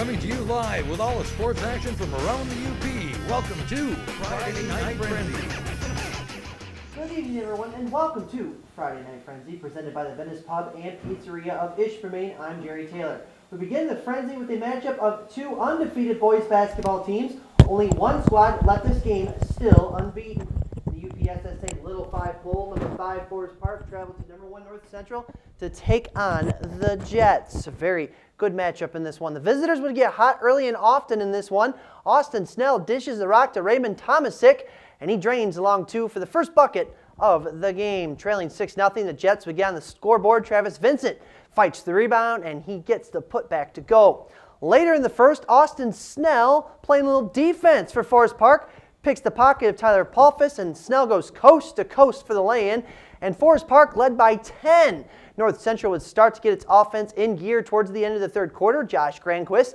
coming to you live with all the sports action from around the UP. Welcome to Friday Night Frenzy. Good evening, everyone, and welcome to Friday Night Frenzy, presented by the Venice Pub and Pizzeria of Ishpeming. I'm Jerry Taylor. We begin the frenzy with a matchup of two undefeated boys basketball teams. Only one squad left this game still unbeaten. The UPSSA Little 5 Bowl, number 5 Forest Park, traveled to number 1 North Central to take on the Jets. A very good matchup in this one. The visitors would get hot early and often in this one. Austin Snell dishes the rock to Raymond Tomasic, and he drains along two for the first bucket of the game. Trailing 6-0, the Jets would get on the scoreboard. Travis Vincent fights the rebound, and he gets the putback to go. Later in the first, Austin Snell, playing a little defense for Forest Park, picks the pocket of Tyler Paulfus, and Snell goes coast to coast for the lay-in, and Forest Park led by 10. North Central would start to get its offense in gear towards the end of the third quarter. Josh Granquist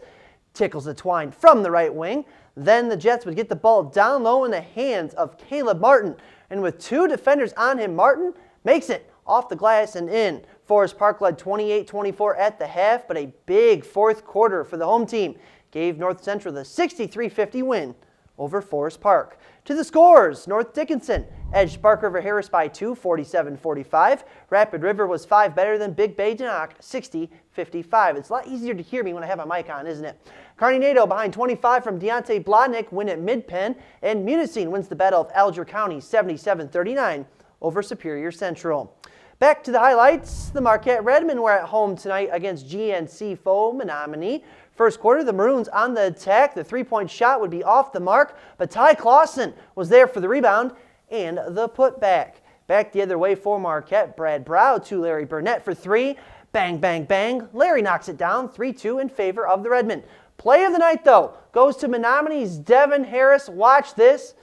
tickles the twine from the right wing. Then the Jets would get the ball down low in the hands of Caleb Martin, and with two defenders on him, Martin makes it off the glass and in. Forest Park led 28-24 at the half, but a big fourth quarter for the home team gave North Central the 63-50 win over Forest Park. To the scores, North Dickinson edged Spark River Harris by 2, 47-45. Rapid River was 5 better than Big Bay Denock, 60-55. It's a lot easier to hear me when I have my mic on, isn't it? Kearney Nadeau behind 25 from Deontay Blodnick win at Mid-Penn, and Munising wins the Battle of Alger County 77-39 over Superior Central. Back to the highlights. The Marquette Redmen were at home tonight against GNC foe Menominee. First quarter, the Maroons on the attack. The three-point shot would be off the mark, but Ty Clausen was there for the rebound and the putback. Back the other way for Marquette, Brad Brow to Larry Burnett for three. Bang, bang, bang. Larry knocks it down, 3-2 in favor of the Redmen. Play of the night, though, goes to Menominee's Devin Harris. Watch this.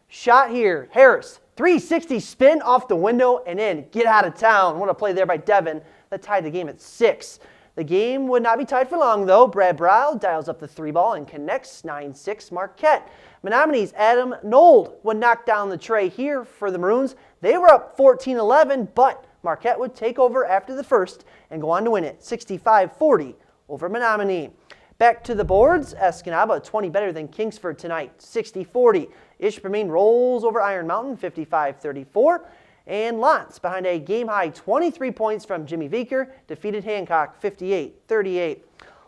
Shot here. Harris, 360 spin off the window and in. Get out of town. What a play there by Devin. That tied the game at 6. The game would not be tied for long, though. Brad Brow dials up the three ball and connects 9-6 Marquette. Menominee's Adam Nold would knock down the tray here for the Maroons. They were up 14-11, but Marquette would take over after the first and go on to win it 65-40 over Menominee. Back to the boards, Escanaba 20 better than Kingsford tonight, 60-40. Ishpeming rolls over Iron Mountain, 55-34. And Lance, behind a game-high 23 points from Jimmy Veeker, defeated Hancock 58-38.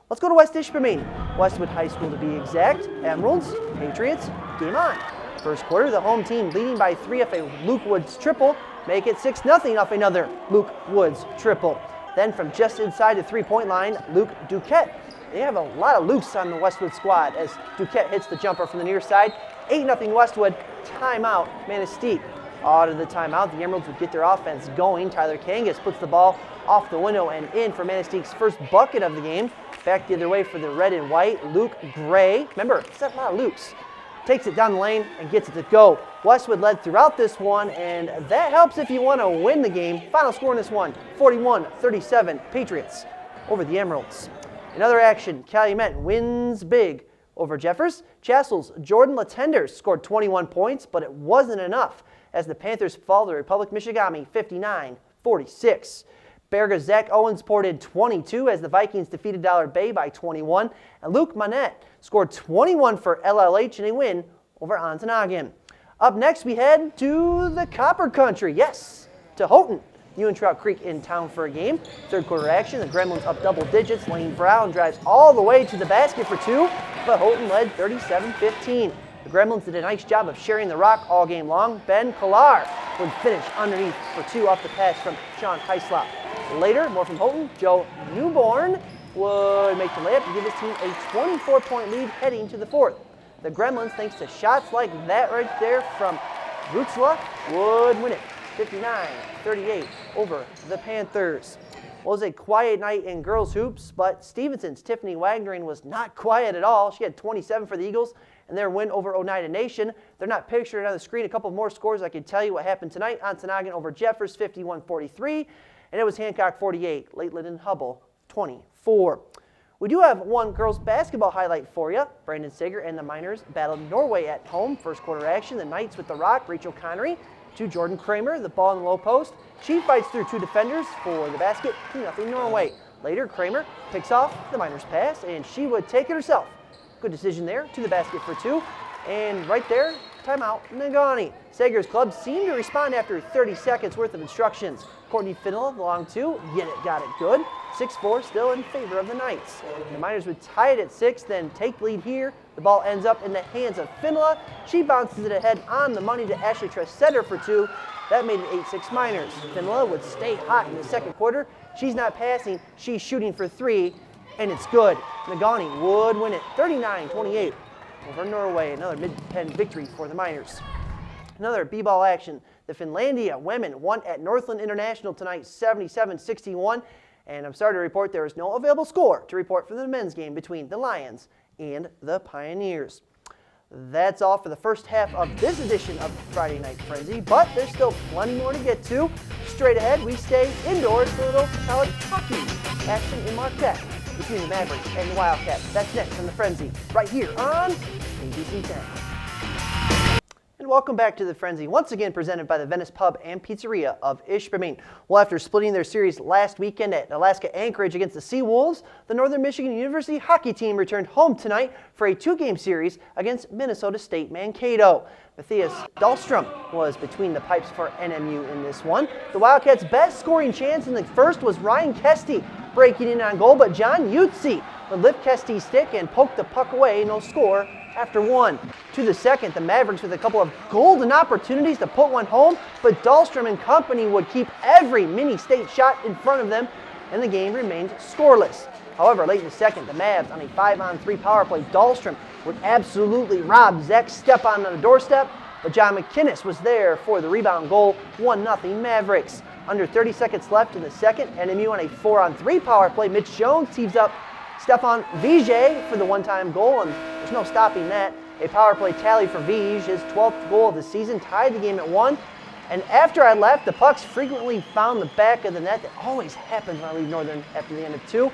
Let's go to West Ishpeming. Westwood High School to be exact. Emeralds, Patriots, game on. First quarter, the home team leading by 3 off a Luke Woods triple. Make it 6-0 off another Luke Woods triple. Then from just inside the three-point line, Luke Duquette. They have a lot of Lukes on the Westwood squad as Duquette hits the jumper from the near side. 8-0 Westwood. Timeout, Manistee. Out of the timeout, the Emeralds would get their offense going. Tyler Kangas puts the ball off the window and in for Manistee's first bucket of the game. Back the other way for the red and white, Luke Gray. Remember, it's a lot of Lukes. Takes it down the lane and gets it to go. Westwood led throughout this one, and that helps if you want to win the game. Final score in this one, 41-37, Patriots over the Emeralds. In other action, Calumet wins big over Jeffers. Chassel's Jordan Latender scored 21 points, but it wasn't enough as the Panthers fall to Republic Michigami 59-46. Berga's Zach Owens poured in 22 as the Vikings defeated Dollar Bay by 21. And Luke Monette scored 21 for LLH in a win over Ontonagon. Up next, we head to the Copper Country. Yes, to Houghton. Trout Creek in town for a game. Third quarter action, the Gremlins up double digits. Lane Brown drives all the way to the basket for 2, but Houghton led 37-15. The Gremlins did a nice job of sharing the rock all game long. Ben Killar would finish underneath for 2 off the pass from Sean Heislop. Later, more from Houghton, Joe Newborn would make the layup to give his team a 24-point lead heading to the fourth. The Gremlins, thanks to shots like that right there from Rutzla, would win it 59-38 over the Panthers. Well, it was a quiet night in girls hoops, but Stevenson's Tiffany Wagnering was not quiet at all. She had 27 for the Eagles and their win over Oneida Nation. They're not pictured on the screen. A couple more scores I can tell you what happened tonight. Ontonagon over Jeffers, 51-43, and it was Hancock 48, Lakeland and Hubble 24. We do have one girls basketball highlight for you. Brandon Sager and the Miners battled Norway at home. First quarter action, the Knights with the rock, Rachel Connery to Jordan Kramer, the ball in the low post. She fights through 2 defenders for the basket, 2-0 Norway. Later, Kramer picks off the Miners' pass, and she would take it herself. Good decision there, to the basket for 2. And right there, timeout, Negaunee. Sager's club seemed to respond after 30 seconds worth of instructions. Courtney Finola, the long 2, got it good. 6-4 still in favor of the Knights. The Miners would tie it at 6, then take the lead here. The ball ends up in the hands of Finola. She bounces it ahead on the money to Ashley Tresetter for 2. That made it 8-6 Miners. Finola would stay hot in the second quarter. She's not passing, she's shooting for 3, and it's good. Negaunee would win it 39-28 over Norway. Another mid-pen victory for the Miners. Another b-ball action. The Finlandia women won at Northland International tonight 77-61. And I'm sorry to report there is no available score to report for the men's game between the Lions and the Pioneers. That's all for the first half of this edition of Friday Night Frenzy, but there's still plenty more to get to. Straight ahead, we stay indoors for a little college hockey action in Marquette between the Mavericks and the Wildcats. That's next on the Frenzy, right here on ABC 10. And welcome back to the Frenzy, once again presented by the Venice Pub and Pizzeria of Ishpeming. Well, after splitting their series last weekend at Alaska Anchorage against the Seawolves, the Northern Michigan University hockey team returned home tonight for a 2-game series against Minnesota State Mankato. Matthias Dahlstrom was between the pipes for NMU in this one. The Wildcats' best scoring chance in the first was Ryan Kesty breaking in on goal, but John Utsi would lift Kesty's stick and poke the puck away, no score after 1. To the second, the Mavericks with a couple of golden opportunities to put one home, but Dahlstrom and company would keep every mini-state shot in front of them, and the game remained scoreless. However, late in the second, the Mavs on a 5-on-3 power play, Dahlstrom would absolutely rob Zach Stepan on the doorstep, but John McKinnis was there for the rebound goal, 1-0 Mavericks. Under 30 seconds left in the second, NMU on a 4-on-3 power play, Mitch Jones teams up Stefan Vijay for the one-time goal, and there's no stopping that. A power play tally for Vij, his 12th goal of the season, tied the game at 1. And after I left, the pucks frequently found the back of the net. That always happens when I leave Northern after the end of 2.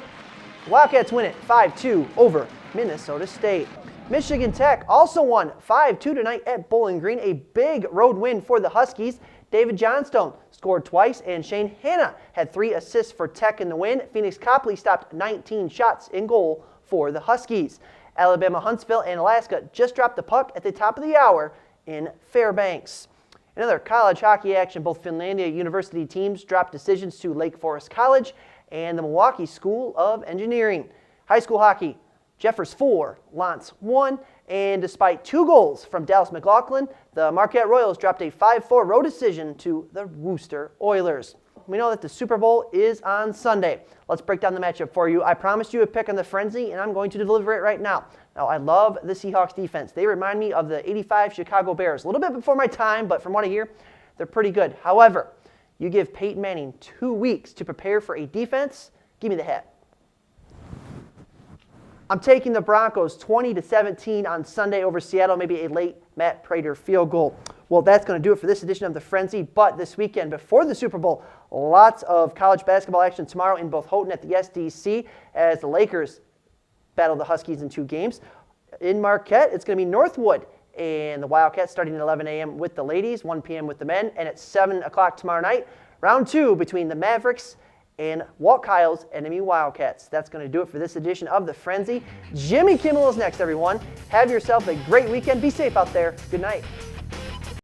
The Wildcats win it 5-2 over Minnesota State. Michigan Tech also won 5-2 tonight at Bowling Green, a big road win for the Huskies. David Johnstone scored twice, and Shane Hanna had 3 assists for Tech in the win. Phoenix Copley stopped 19 shots in goal for the Huskies. Alabama, Huntsville, and Alaska just dropped the puck at the top of the hour in Fairbanks. Another college hockey action, both Finlandia University teams dropped decisions to Lake Forest College and the Milwaukee School of Engineering. High school hockey, Jeffers 4, Lance 1, and despite 2 goals from Dallas McLaughlin, the Marquette Royals dropped a 5-4 road decision to the Worcester Oilers. We know that the Super Bowl is on Sunday. Let's break down the matchup for you. I promised you a pick on the Frenzy, and I'm going to deliver it right now. Now, I love the Seahawks defense. They remind me of the '85 Chicago Bears. A little bit before my time, but from what I hear, they're pretty good. However, you give Peyton Manning 2 weeks to prepare for a defense, give me the hat. I'm taking the Broncos 20-17 on Sunday over Seattle, maybe a late Matt Prater field goal. Well, that's going to do it for this edition of The Frenzy, but this weekend before the Super Bowl, lots of college basketball action tomorrow in both Houghton at the SDC as the Lakers battle the Huskies in 2 games. In Marquette, it's going to be Northwood and the Wildcats starting at 11 a.m. with the ladies, 1 p.m. with the men, and at 7 o'clock tomorrow night, round 2 between the Mavericks and Walt Kyle's NMU Wildcats. That's going to do it for this edition of The Frenzy. Jimmy Kimmel is next, everyone. Have yourself a great weekend. Be safe out there. Good night.